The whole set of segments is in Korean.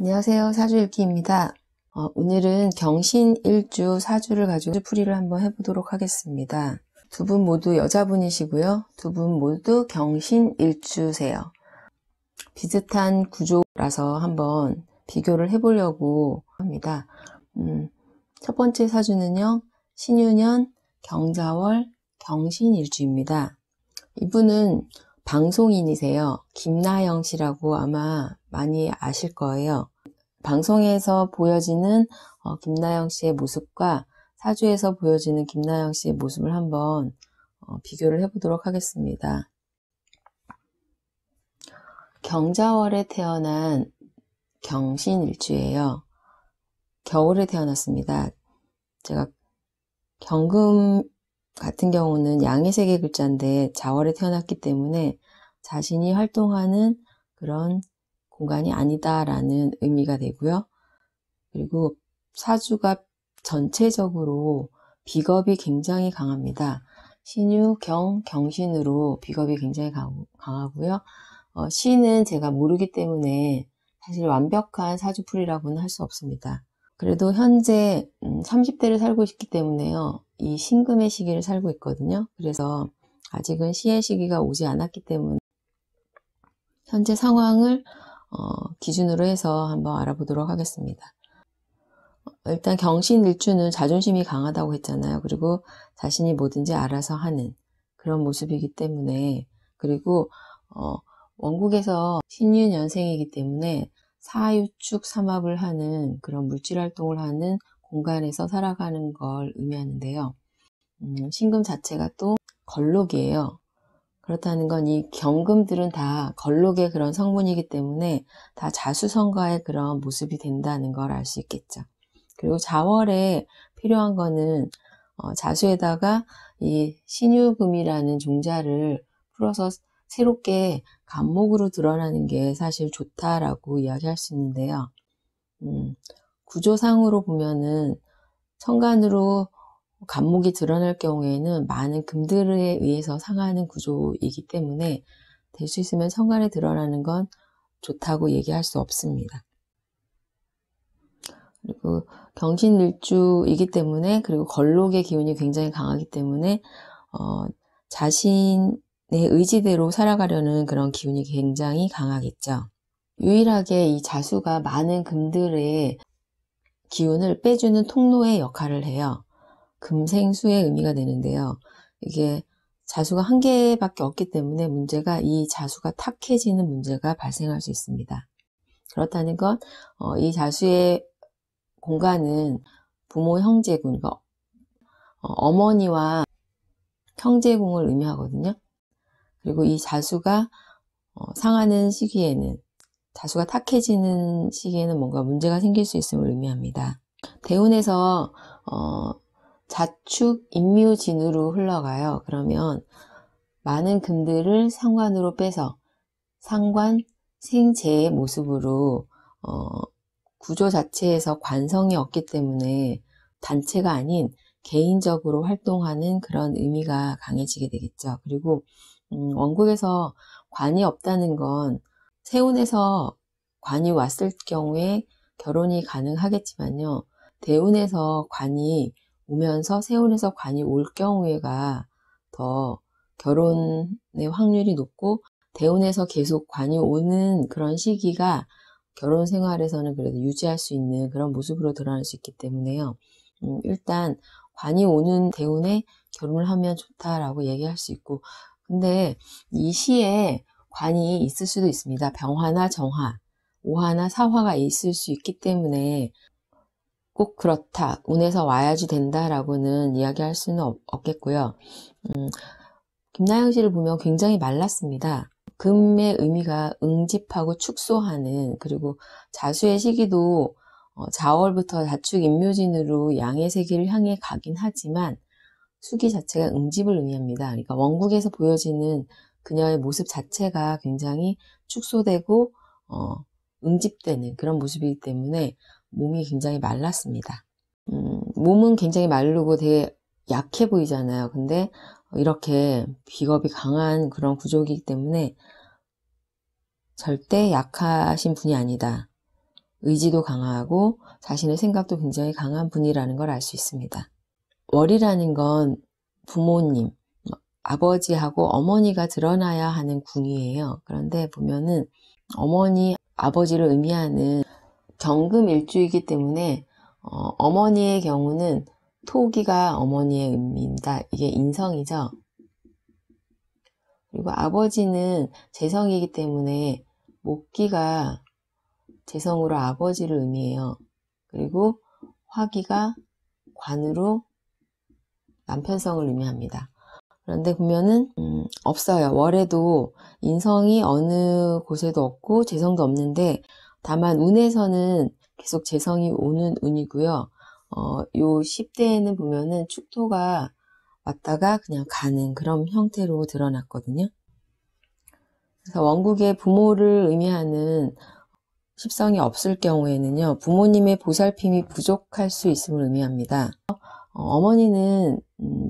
안녕하세요. 사주읽기입니다. 오늘은 경신일주 사주를 가지고 풀이를 한번 해보도록 하겠습니다. 두 분 모두 여자분이시고요. 두 분 모두 경신일주세요. 비슷한 구조라서 한번 비교를 해보려고 합니다. 첫 번째 사주는요. 신유년 경자월 경신일주입니다. 이분은 방송인이세요. 김나영 씨라고 아마 많이 아실 거예요. 방송에서 보여지는 김나영 씨의 모습과 사주에서 보여지는 김나영 씨의 모습을 한번 비교를 해보도록 하겠습니다. 경자월에 태어난 경신일주예요. 겨울에 태어났습니다. 제가 경금 같은 경우는 양의 세계 글자인데 자월에 태어났기 때문에 자신이 활동하는 그런 공간이 아니다라는 의미가 되고요. 그리고 사주가 전체적으로 비겁이 굉장히 강합니다. 신유, 경, 경신으로 비겁이 굉장히 강하고요. 신은 제가 모르기 때문에 사실 완벽한 사주풀이라고는 할 수 없습니다. 그래도 현재 30대를 살고 있기 때문에요. 이 신금의 시기를 살고 있거든요. 그래서 아직은 시의 시기가 오지 않았기 때문에 현재 상황을 기준으로 해서 한번 알아보도록 하겠습니다. 일단 경신일주는 자존심이 강하다고 했잖아요. 그리고 자신이 뭐든지 알아서 하는 그런 모습이기 때문에, 그리고 원국에서 신유년생이기 때문에 사유축 삼합을 하는 그런 물질활동을 하는 공간에서 살아가는 걸 의미하는데요. 신금 자체가 또 걸록이에요. 그렇다는 건 이 경금들은 다 걸록의 그런 성분이기 때문에 다 자수성가의 그런 모습이 된다는 걸 알 수 있겠죠. 그리고 자월에 필요한 거는 자수에다가 이 신유금이라는 종자를 풀어서 새롭게 간목으로 드러나는 게 사실 좋다라고 이야기할 수 있는데요. 구조상으로 보면은 천간으로 간목이 드러날 경우에는 많은 금들에 의해서 상하는 구조이기 때문에 될 수 있으면 천간에 드러나는 건 좋다고 얘기할 수 없습니다. 그리고 경신일주이기 때문에, 그리고 걸록의 기운이 굉장히 강하기 때문에 자신의 의지대로 살아가려는 그런 기운이 굉장히 강하겠죠. 유일하게 이 자수가 많은 금들의 기운을 빼주는 통로의 역할을 해요. 금생수의 의미가 되는데요. 이게 자수가 한 개밖에 없기 때문에 문제가, 이 자수가 탁해지는 문제가 발생할 수 있습니다. 그렇다는 건 이 자수의 공간은 부모 형제군, 그러니까 어머니와 형제궁을 의미하거든요. 그리고 이 자수가 상하는 시기에는, 자수가 탁해지는 시기에는 뭔가 문제가 생길 수 있음을 의미합니다. 대운에서 자축, 임묘진으로 흘러가요. 그러면 많은 금들을 상관으로 빼서 상관, 생재의 모습으로 구조 자체에서 관성이 없기 때문에 단체가 아닌 개인적으로 활동하는 그런 의미가 강해지게 되겠죠. 그리고 원국에서 관이 없다는 건 세운에서 관이 왔을 경우에 결혼이 가능하겠지만요. 대운에서 관이 오면서 세운에서 관이 올 경우에가 더 결혼의 확률이 높고, 대운에서 계속 관이 오는 그런 시기가 결혼 생활에서는 그래도 유지할 수 있는 그런 모습으로 드러날 수 있기 때문에요. 일단 관이 오는 대운에 결혼을 하면 좋다라고 얘기할 수 있고, 근데 이 시에 관이 있을 수도 있습니다. 병화나 정화, 오화나 사화가 있을 수 있기 때문에 꼭 그렇다, 운에서 와야지 된다라고는 이야기할 수는 없겠고요. 김나영 씨를 보면 굉장히 말랐습니다. 금의 의미가 응집하고 축소하는, 그리고 자수의 시기도 자월부터 자축 임묘진으로 양의 세계를 향해 가긴 하지만 수기 자체가 응집을 의미합니다. 그러니까 원국에서 보여지는 그녀의 모습 자체가 굉장히 축소되고 응집되는 그런 모습이기 때문에 몸이 굉장히 말랐습니다. 몸은 굉장히 마르고 되게 약해 보이잖아요. 근데 이렇게 비겁이 강한 그런 구조이기 때문에 절대 약하신 분이 아니다. 의지도 강하고 자신의 생각도 굉장히 강한 분이라는 걸 알 수 있습니다. 월이라는 건 부모님, 아버지하고 어머니가 드러나야 하는 궁이에요. 그런데 보면은 어머니, 아버지를 의미하는 경금일주이기 때문에 어머니의 경우는 토기가 어머니의 의미입니다. 이게 인성이죠. 그리고 아버지는 재성이기 때문에 목기가 재성으로 아버지를 의미해요. 그리고 화기가 관으로 남편성을 의미합니다. 그런데 보면은 없어요. 월에도 인성이 어느 곳에도 없고 재성도 없는데 다만 운에서는 계속 재성이 오는 운이고요. 요 10대에는 보면은 축토가 왔다가 그냥 가는 그런 형태로 드러났거든요. 그래서 원국의 부모를 의미하는 십성이 없을 경우에는요, 부모님의 보살핌이 부족할 수 있음을 의미합니다. 어머니는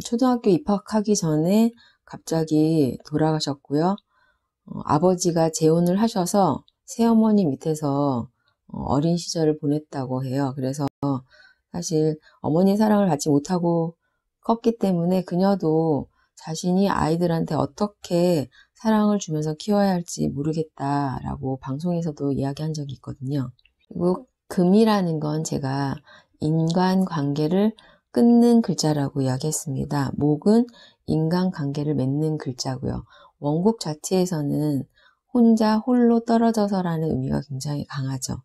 초등학교 입학하기 전에 갑자기 돌아가셨고요. 아버지가 재혼을 하셔서 새어머니 밑에서 어린 시절을 보냈다고 해요. 그래서 사실 어머니의 사랑을 받지 못하고 컸기 때문에 그녀도 자신이 아이들한테 어떻게 사랑을 주면서 키워야 할지 모르겠다라고 방송에서도 이야기한 적이 있거든요. 그리고 금이라는 건 제가 인간관계를 끊는 글자라고 이야기했습니다. 목은 인간관계를 맺는 글자고요. 원국 자체에서는 혼자 홀로 떨어져서라는 의미가 굉장히 강하죠.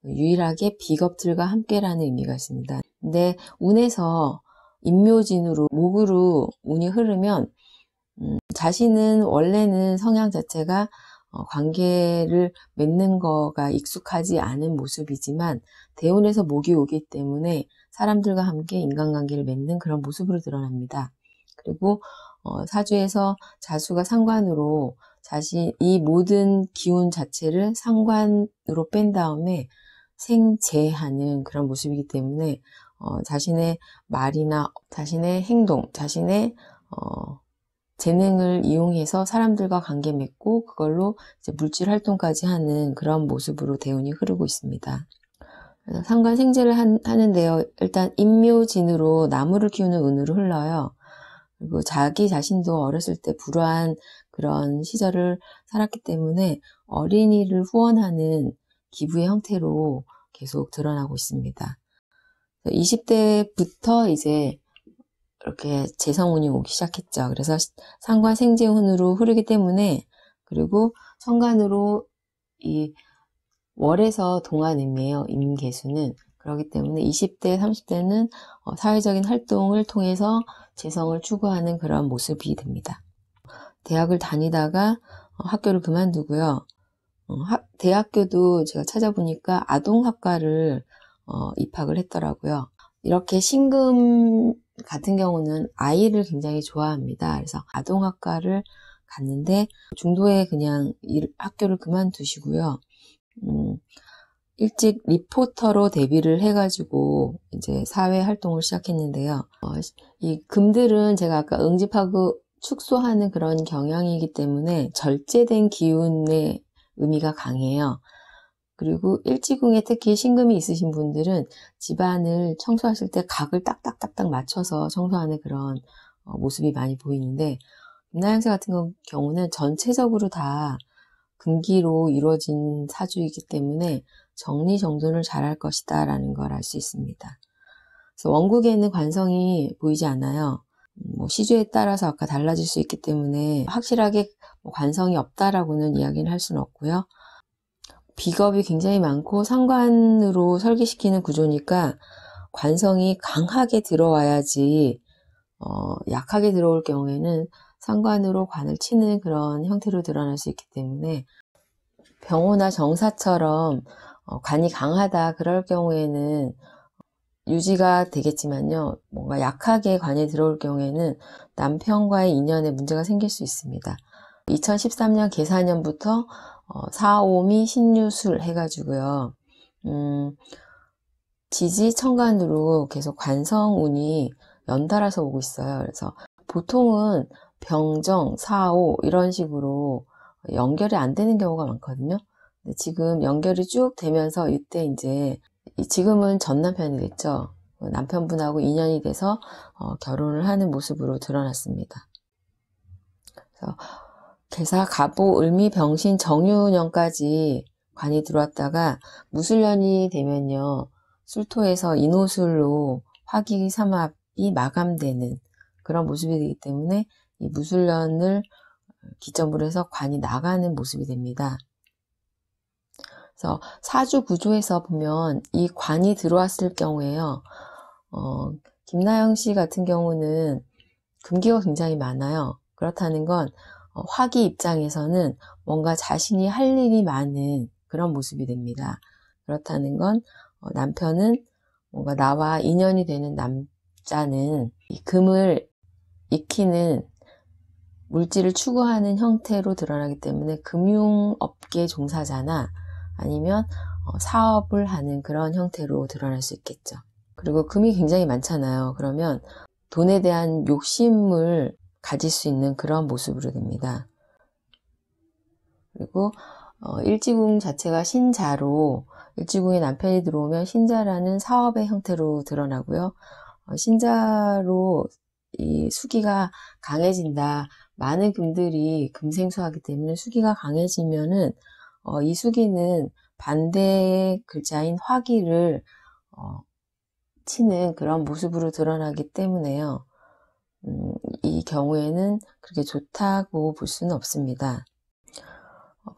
유일하게 비겁들과 함께라는 의미가 있습니다. 근데 운에서 인묘진으로 목으로 운이 흐르면 자신은 원래는 성향 자체가 관계를 맺는 거가 익숙하지 않은 모습이지만 대운에서 목이 오기 때문에 사람들과 함께 인간관계를 맺는 그런 모습으로 드러납니다. 그리고 사주에서 자수가 상관으로 이 모든 기운 자체를 상관으로 뺀 다음에 생재하는 그런 모습이기 때문에 자신의 말이나 자신의 행동, 자신의 재능을 이용해서 사람들과 관계 맺고 그걸로 이제 물질 활동까지 하는 그런 모습으로 대운이 흐르고 있습니다. 그래서 상관생재를 하는데요. 일단 인묘진으로 나무를 키우는 운으로 흘러요. 그리고 자기 자신도 어렸을 때 불우한 그런 시절을 살았기 때문에 어린이를 후원하는 기부의 형태로 계속 드러나고 있습니다. 20대부터 이제 이렇게 재성운이 오기 시작했죠. 그래서 상관 생재운으로 흐르기 때문에 그리고 천간으로 이 월에서 동안 의미예요. 임계수는. 그렇기 때문에 20대, 30대는 사회적인 활동을 통해서 재성을 추구하는 그런 모습이 됩니다. 대학을 다니다가 학교를 그만두고요. 대학교도 제가 찾아보니까 아동학과를 입학을 했더라고요. 이렇게 신금 같은 경우는 아이를 굉장히 좋아합니다. 그래서 아동학과를 갔는데 중도에 그냥 학교를 그만두시고요. 일찍 리포터로 데뷔를 해가지고 이제 사회 활동을 시작했는데요. 이 금들은 제가 아까 응집하고 축소하는 그런 경향이기 때문에 절제된 기운의 의미가 강해요. 그리고 일지궁에 특히 신금이 있으신 분들은 집안을 청소하실 때 각을 딱딱딱딱 맞춰서 청소하는 그런 모습이 많이 보이는데 임나영세 같은 경우는 전체적으로 다 금기로 이루어진 사주이기 때문에 정리정돈을 잘할 것이다 라는 걸 알 수 있습니다. 그래서 원국에는 관성이 보이지 않아요. 시주에 따라서 아까 달라질 수 있기 때문에 확실하게 관성이 없다라고는 이야기는 할 수는 없고요. 비겁이 굉장히 많고 상관으로 설계시키는 구조니까 관성이 강하게 들어와야지 약하게 들어올 경우에는 상관으로 관을 치는 그런 형태로 드러날 수 있기 때문에 병호나 정사처럼 관이 강하다 그럴 경우에는 유지가 되겠지만요. 뭔가 약하게 관이 들어올 경우에는 남편과의 인연에 문제가 생길 수 있습니다. 2013년 계사년부터 사오미 신유술 해가지고요. 지지 천간으로 계속 관성운이 연달아서 오고 있어요. 그래서 보통은 병정, 사오 이런 식으로 연결이 안 되는 경우가 많거든요. 지금 연결이 쭉 되면서 이때 이제 지금은 전 남편이 됐죠. 남편분하고 인연이 돼서 결혼을 하는 모습으로 드러났습니다. 그래서 개사, 갑오, 을미, 병신, 정유년까지 관이 들어왔다가 무술년이 되면요. 술토에서 인호술로 화기삼합이 마감되는 그런 모습이 되기 때문에 이 무술년을 기점으로 해서 관이 나가는 모습이 됩니다. 그래서 사주 구조에서 보면 이 관이 들어왔을 경우에요. 김나영 씨 같은 경우는 금기가 굉장히 많아요. 그렇다는 건 화기 입장에서는 뭔가 자신이 할 일이 많은 그런 모습이 됩니다. 그렇다는 건 남편은 뭔가 나와 인연이 되는 남자는 이 금을 익히는 물질을 추구하는 형태로 드러나기 때문에 금융업계 종사자나 아니면 사업을 하는 그런 형태로 드러날 수 있겠죠. 그리고 금이 굉장히 많잖아요. 그러면 돈에 대한 욕심을 가질 수 있는 그런 모습으로 됩니다. 그리고 일지궁 자체가 신자로 일지궁에 남편이 들어오면 신자라는 사업의 형태로 드러나고요. 신자로 이 수기가 강해진다. 많은 금들이 금생수하기 때문에 수기가 강해지면은 이 수기는 반대의 글자인 화기를 치는 그런 모습으로 드러나기 때문에요. 이 경우에는 그렇게 좋다고 볼 수는 없습니다.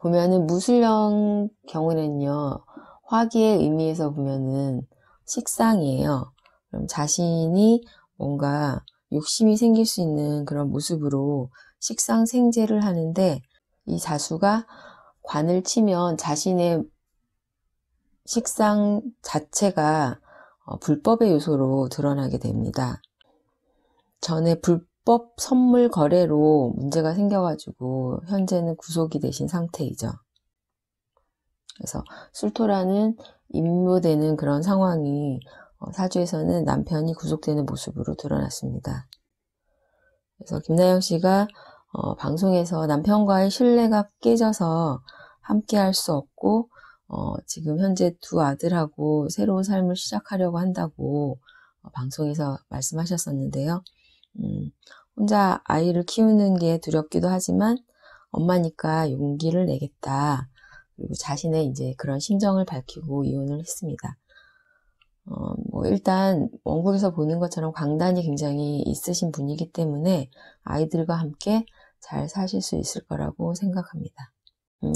보면은 무술령 경우는요, 화기의 의미에서 보면은 식상이에요. 그럼 자신이 뭔가 욕심이 생길 수 있는 그런 모습으로 식상생재를 하는데 이 자수가 관을 치면 자신의 식상 자체가 불법의 요소로 드러나게 됩니다. 전에 불법 선물 거래로 문제가 생겨가지고 현재는 구속이 되신 상태이죠. 그래서 술토라는 임무되는 그런 상황이 사주에서는 남편이 구속되는 모습으로 드러났습니다. 그래서 김나영 씨가 방송에서 남편과의 신뢰가 깨져서 함께 할 수 없고 지금 현재 두 아들하고 새로운 삶을 시작하려고 한다고 방송에서 말씀하셨었는데요. 혼자 아이를 키우는 게 두렵기도 하지만 엄마니까 용기를 내겠다. 그리고 자신의 이제 그런 심정을 밝히고 이혼을 했습니다. 일단 원국에서 보는 것처럼 강단이 굉장히 있으신 분이기 때문에 아이들과 함께 잘 사실 수 있을 거라고 생각합니다.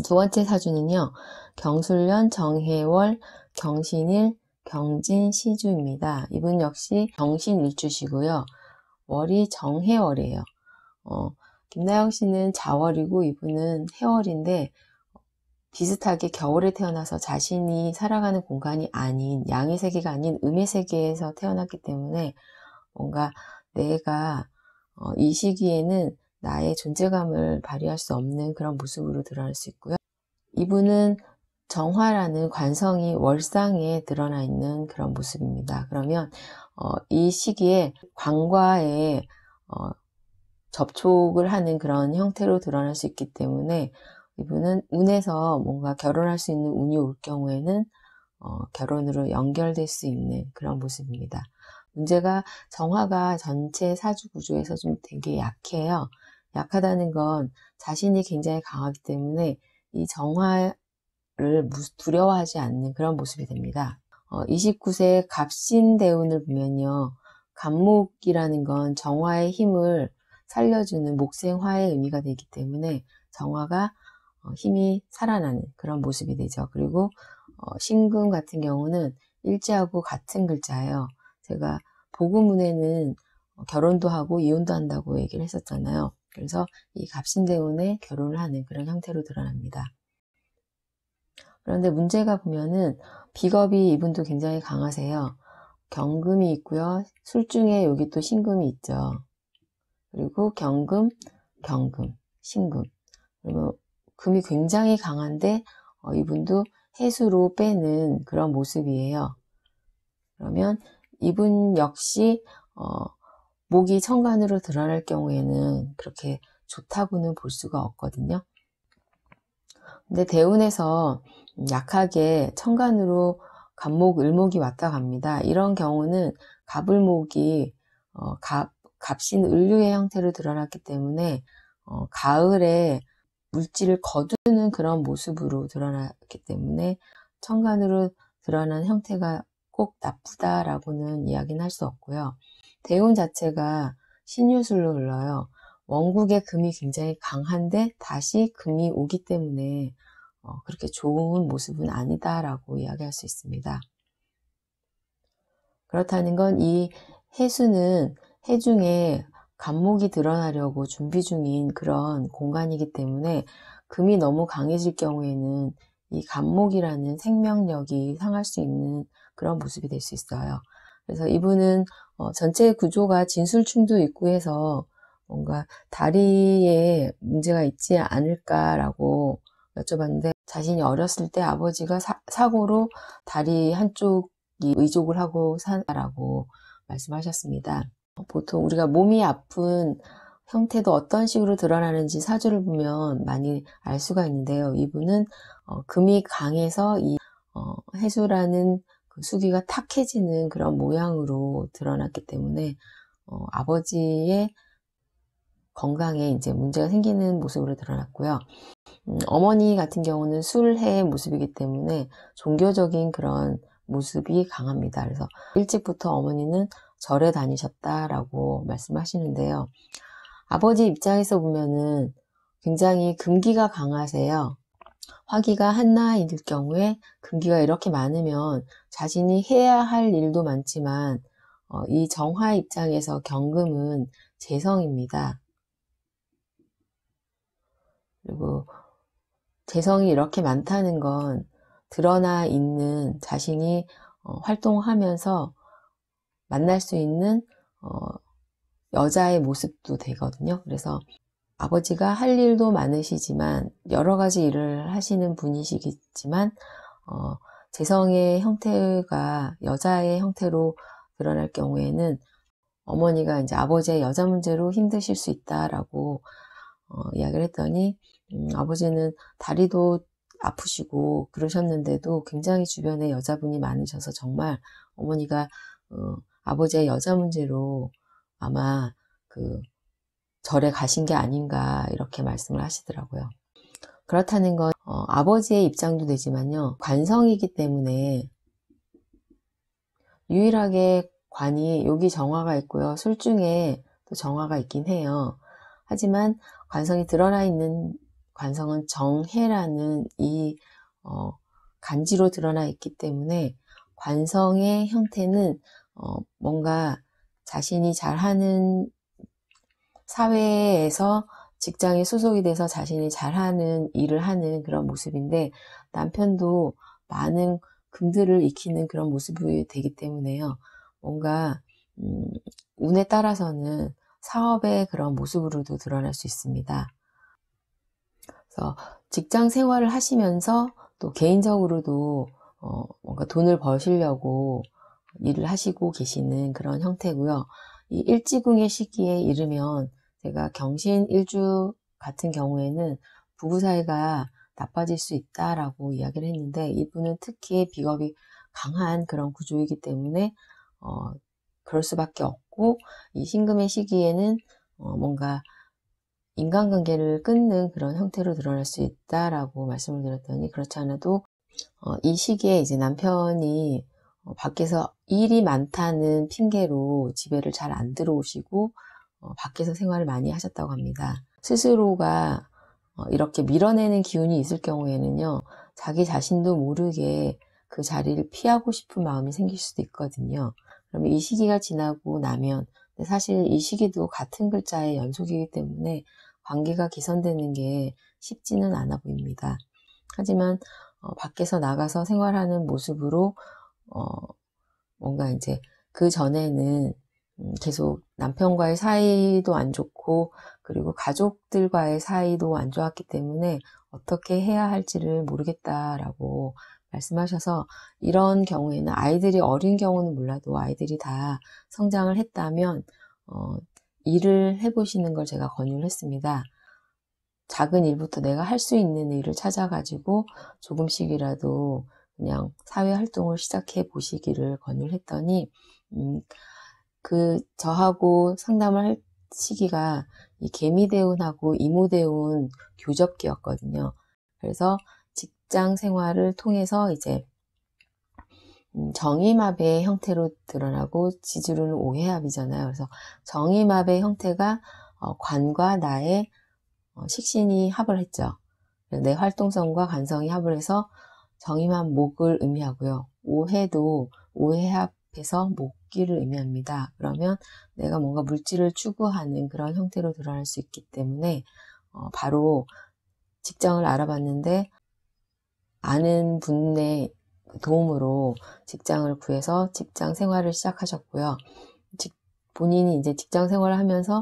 두 번째 사주는요. 경술년, 정해월, 경신일, 경진시주입니다. 이분 역시 경신일주시고요. 월이 정해월이에요. 김나영 씨는 자월이고 이분은 해월인데 비슷하게 겨울에 태어나서 자신이 살아가는 공간이 아닌 양의 세계가 아닌 음의 세계에서 태어났기 때문에 뭔가 내가 이 시기에는 나의 존재감을 발휘할 수 없는 그런 모습으로 드러날 수 있고요. 이분은 정화라는 관성이 월상에 드러나 있는 그런 모습입니다. 그러면 이 시기에 관과의 접촉을 하는 그런 형태로 드러날 수 있기 때문에 이분은 운에서 뭔가 결혼할 수 있는 운이 올 경우에는 결혼으로 연결될 수 있는 그런 모습입니다. 문제가 정화가 전체 사주 구조에서 좀 되게 약해요. 약하다는 건 자신이 굉장히 강하기 때문에 이 정화를 두려워하지 않는 그런 모습이 됩니다. 29세 갑신대운을 보면요. 갑목이라는 건 정화의 힘을 살려주는 목생화의 의미가 되기 때문에 정화가 힘이 살아나는 그런 모습이 되죠. 그리고 신금 같은 경우는 일지하고 같은 글자예요. 제가 복음운에는 결혼도 하고 이혼도 한다고 얘기를 했었잖아요. 그래서 이 갑신대운에 결혼을 하는 그런 형태로 드러납니다. 그런데 문제가 보면은 비겁이 이분도 굉장히 강하세요. 경금이 있고요. 술중에 여기 또 신금이 있죠. 그리고 경금, 신금. 그리고 금이 굉장히 강한데 이분도 해수로 빼는 그런 모습이에요. 그러면 이분 역시 목이 천간으로 드러날 경우에는 그렇게 좋다고는 볼 수가 없거든요. 근데 대운에서 약하게 천간으로 갑목, 을목이 왔다 갑니다. 이런 경우는 갑을목이 갑신 을류의 형태로 드러났기 때문에 가을에 물질을 거두는 그런 모습으로 드러났기 때문에 천간으로 드러난 형태가 꼭 나쁘다라고는 이야기는 할 수 없고요. 대운 자체가 신유술로 흘러요. 원국의 금이 굉장히 강한데 다시 금이 오기 때문에 그렇게 좋은 모습은 아니다라고 이야기할 수 있습니다. 그렇다는 건 이 해수는 해중에 갑목이 드러나려고 준비 중인 그런 공간이기 때문에 금이 너무 강해질 경우에는 이 갑목이라는 생명력이 상할 수 있는 그런 모습이 될 수 있어요. 그래서 이분은 전체 구조가 진술충도 있고 해서 뭔가 다리에 문제가 있지 않을까라고 여쭤봤는데 자신이 어렸을 때 아버지가 사고로 다리 한쪽이 의족을 하고 산다라고 말씀하셨습니다. 보통 우리가 몸이 아픈 형태도 어떤 식으로 드러나는지 사주를 보면 많이 알 수가 있는데요. 이분은 금이 강해서 이 해수라는 그 수기가 탁해지는 그런 모양으로 드러났기 때문에 아버지의 건강에 이제 문제가 생기는 모습으로 드러났고요. 어머니 같은 경우는 술해의 모습이기 때문에 종교적인 그런 모습이 강합니다. 그래서 일찍부터 어머니는 절에 다니셨다라고 말씀하시는데요. 아버지 입장에서 보면은 굉장히 금기가 강하세요. 화기가 한나일 경우에 금기가 이렇게 많으면 자신이 해야 할 일도 많지만 이 정화 입장에서 경금은 재성입니다. 그리고 재성이 이렇게 많다는 건 드러나 있는 자신이 활동하면서 만날 수 있는 여자의 모습도 되거든요. 그래서 아버지가 할 일도 많으시지만 여러 가지 일을 하시는 분이시겠지만 재성의 형태가 여자의 형태로 드러날 경우에는 어머니가 이제 아버지의 여자 문제로 힘드실 수 있다라고 이야기를 했더니 아버지는 다리도 아프시고 그러셨는데도 굉장히 주변에 여자분이 많으셔서 정말 어머니가 아버지의 여자 문제로 아마 그 절에 가신 게 아닌가 이렇게 말씀을 하시더라고요. 그렇다는 건 아버지의 입장도 되지만요. 관성이기 때문에 유일하게 관이 여기 정화가 있고요. 술중에 또 정화가 있긴 해요. 하지만 관성이 드러나 있는 관성은 정해라는 이 간지로 드러나 있기 때문에 관성의 형태는 뭔가 자신이 잘하는 사회에서 직장에 소속이 돼서 자신이 잘하는 일을 하는 그런 모습인데 남편도 많은 금들을 익히는 그런 모습이 되기 때문에요. 뭔가 운에 따라서는 사업의 그런 모습으로도 드러날 수 있습니다. 그래서 직장 생활을 하시면서 또 개인적으로도 뭔가 돈을 버시려고 일을 하시고 계시는 그런 형태고요. 이 일지궁의 시기에 이르면 제가 경신 일주 같은 경우에는 부부 사이가 나빠질 수 있다라고 이야기를 했는데 이분은 특히 비겁이 강한 그런 구조이기 때문에 그럴 수밖에 없고 이 신금의 시기에는 뭔가 인간관계를 끊는 그런 형태로 드러날 수 있다라고 말씀을 드렸더니 그렇지 않아도 이 시기에 이제 남편이 밖에서 일이 많다는 핑계로 집에를 잘 안 들어오시고 밖에서 생활을 많이 하셨다고 합니다. 스스로가 이렇게 밀어내는 기운이 있을 경우에는요. 자기 자신도 모르게 그 자리를 피하고 싶은 마음이 생길 수도 있거든요. 그러면 이 시기가 지나고 나면 사실 이 시기도 같은 글자의 연속이기 때문에 관계가 개선되는 게 쉽지는 않아 보입니다. 하지만 밖에서 나가서 생활하는 모습으로 뭔가 이제 그 전에는 계속 남편과의 사이도 안 좋고 그리고 가족들과의 사이도 안 좋았기 때문에 어떻게 해야 할지를 모르겠다라고 말씀하셔서 이런 경우에는 아이들이 어린 경우는 몰라도 아이들이 다 성장을 했다면 일을 해보시는 걸 제가 권유를 했습니다. 작은 일부터 내가 할 수 있는 일을 찾아가지고 조금씩이라도 그냥 사회 활동을 시작해 보시기를 권유를 했더니, 저하고 상담을 할 시기가 이 개미대운하고 이모대운 교접기였거든요. 그래서 직장 생활을 통해서 이제 정의마의 형태로 드러나고 지지루는 오해합이잖아요. 그래서 정의마의 형태가 관과 나의 식신이 합을 했죠. 내 활동성과 관성이 합을 해서 정의만 목을 의미하고요. 오해도 오해합해서 목기를 의미합니다. 그러면 내가 뭔가 물질을 추구하는 그런 형태로 드러날 수 있기 때문에 바로 직장을 알아봤는데 아는 분의 도움으로 직장을 구해서 직장 생활을 시작하셨고요. 본인이 이제 직장 생활을 하면서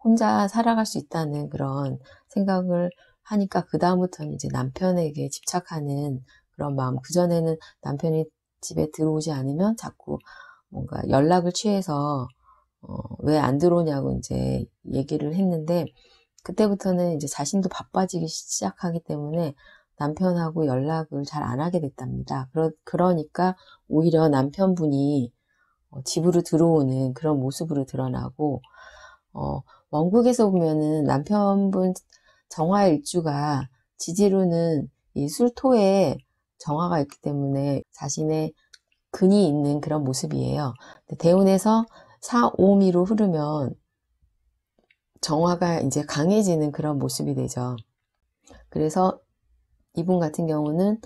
혼자 살아갈 수 있다는 그런 생각을 하니까 그 다음부터는 이제 남편에게 집착하는 그런 마음. 그전에는 남편이 집에 들어오지 않으면 자꾸 뭔가 연락을 취해서 왜 안 들어오냐고 이제 얘기를 했는데, 그때부터는 이제 자신도 바빠지기 시작하기 때문에 남편하고 연락을 잘 안 하게 됐답니다. 그러니까 오히려 남편분이 집으로 들어오는 그런 모습으로 드러나고, 원국에서 보면은 남편분 정화일주가 지지루는 이 술토에 정화가 있기 때문에 자신의 근이 있는 그런 모습이에요. 대운에서 사오미로 흐르면 정화가 이제 강해지는 그런 모습이 되죠. 그래서 이분 같은 경우는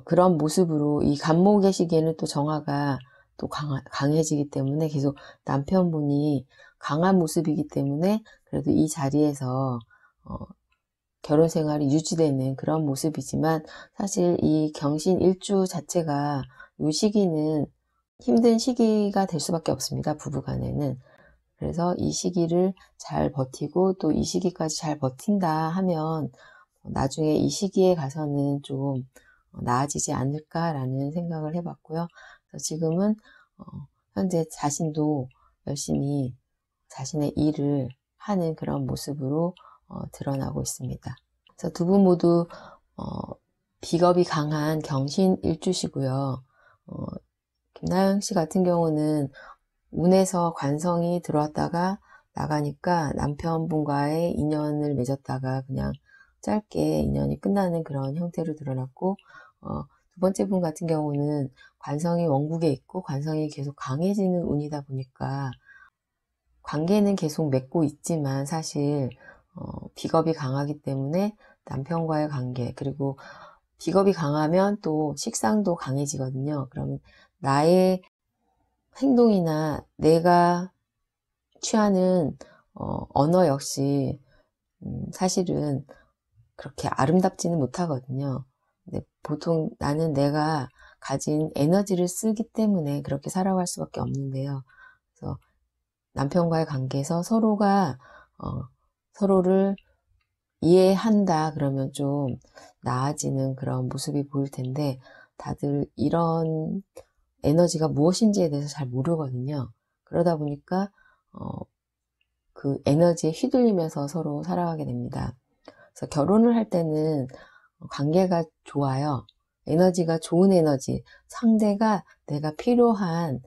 그런 모습으로 이 간목의 시기에는 또 정화가 또 강해지기 때문에 계속 남편분이 강한 모습이기 때문에 그래도 이 자리에서 결혼 생활이 유지되는 그런 모습이지만, 사실 이 경신 일주 자체가 이 시기는 힘든 시기가 될 수밖에 없습니다. 부부간에는. 그래서 이 시기를 잘 버티고 또 이 시기까지 잘 버틴다 하면 나중에 이 시기에 가서는 좀 나아지지 않을까라는 생각을 해봤고요. 그래서 지금은 현재 자신도 열심히 자신의 일을 하는 그런 모습으로 드러나고 있습니다. 그래서 두 분 모두 비겁이 강한 경신 일주시고요. 김나영 씨 같은 경우는 운에서 관성이 들어왔다가 나가니까 남편분과의 인연을 맺었다가 그냥 짧게 인연이 끝나는 그런 형태로 드러났고, 두 번째 분 같은 경우는 관성이 원국에 있고 관성이 계속 강해지는 운이다 보니까 관계는 계속 맺고 있지만 사실 비겁이 강하기 때문에 남편과의 관계, 그리고 비겁이 강하면 또 식상도 강해지거든요. 그러면 나의 행동이나 내가 취하는 언어 역시 사실은 그렇게 아름답지는 못하거든요. 근데 보통 나는 내가 가진 에너지를 쓰기 때문에 그렇게 살아갈 수밖에 없는데요. 그래서 남편과의 관계에서 서로가 서로를 이해한다 그러면 좀 나아지는 그런 모습이 보일 텐데, 다들 이런 에너지가 무엇인지에 대해서 잘 모르거든요. 그러다 보니까 그 에너지에 휘둘리면서 서로 살아가게 됩니다. 그래서 결혼을 할 때는 관계가 좋아요. 에너지가 좋은 에너지, 상대가 내가 필요한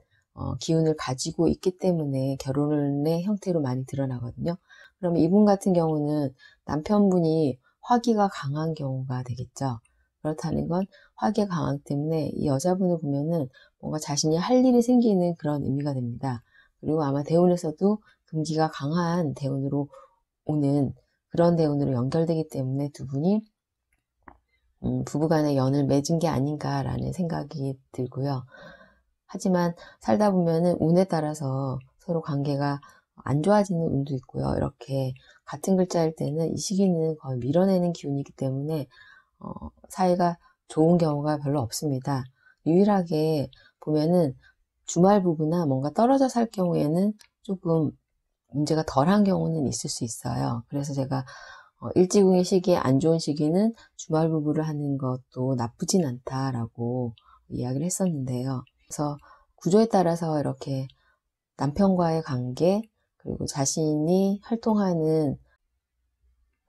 기운을 가지고 있기 때문에 결혼의 형태로 많이 드러나거든요. 그럼 이분 같은 경우는 남편분이 화기가 강한 경우가 되겠죠. 그렇다는 건 화기가 강하기 때문에 이 여자분을 보면은 뭔가 자신이 할 일이 생기는 그런 의미가 됩니다. 그리고 아마 대운에서도 금기가 강한 대운으로 오는 그런 대운으로 연결되기 때문에 두 분이 부부간의 연을 맺은 게 아닌가라는 생각이 들고요. 하지만 살다 보면은 운에 따라서 서로 관계가 안 좋아지는 운도 있고요. 이렇게 같은 글자일 때는 이 시기는 거의 밀어내는 기운이기 때문에 사이가 좋은 경우가 별로 없습니다. 유일하게 보면은 주말 부부나 뭔가 떨어져 살 경우에는 조금 문제가 덜한 경우는 있을 수 있어요. 그래서 제가 일지궁의 시기에 안 좋은 시기는 주말 부부를 하는 것도 나쁘진 않다라고 이야기를 했었는데요. 그래서 구조에 따라서 이렇게 남편과의 관계, 그리고 자신이 활동하는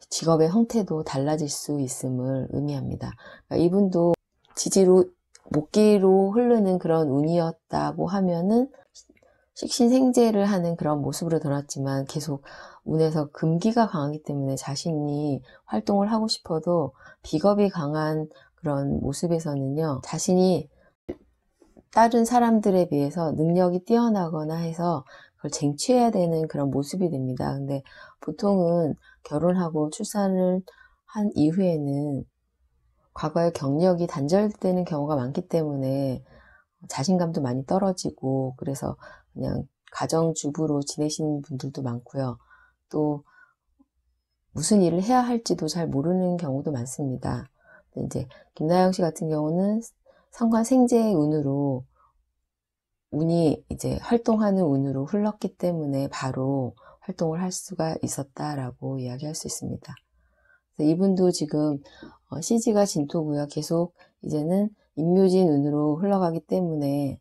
직업의 형태도 달라질 수 있음을 의미합니다. 그러니까 이분도 지지로 목기로 흐르는 그런 운이었다고 하면은 식신생재를 하는 그런 모습으로 드러났지만 계속 운에서 금기가 강하기 때문에 자신이 활동을 하고 싶어도 비겁이 강한 그런 모습에서는요, 자신이 다른 사람들에 비해서 능력이 뛰어나거나 해서 그걸 쟁취해야 되는 그런 모습이 됩니다. 근데 보통은 결혼하고 출산을 한 이후에는 과거의 경력이 단절되는 경우가 많기 때문에 자신감도 많이 떨어지고, 그래서 그냥 가정주부로 지내시는 분들도 많고요. 또 무슨 일을 해야 할지도 잘 모르는 경우도 많습니다. 이제 김나영 씨 같은 경우는 상관생재의 운으로, 운이 이제 활동하는 운으로 흘렀기 때문에 바로 활동을 할 수가 있었다라고 이야기할 수 있습니다. 이분도 지금 CG가 진토고요. 계속 이제는 임묘진 운으로 흘러가기 때문에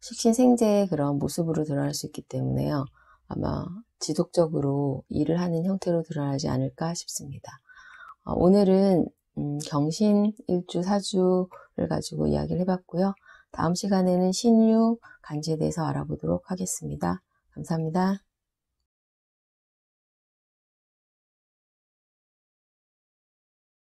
식신생재의 그런 모습으로 드러날 수 있기 때문에요. 아마 지속적으로 일을 하는 형태로 드러나지 않을까 싶습니다. 오늘은 경신, 일주, 사주를 가지고 이야기를 해봤고요. 다음 시간에는 신유, 간지에 대해서 알아보도록 하겠습니다. 감사합니다.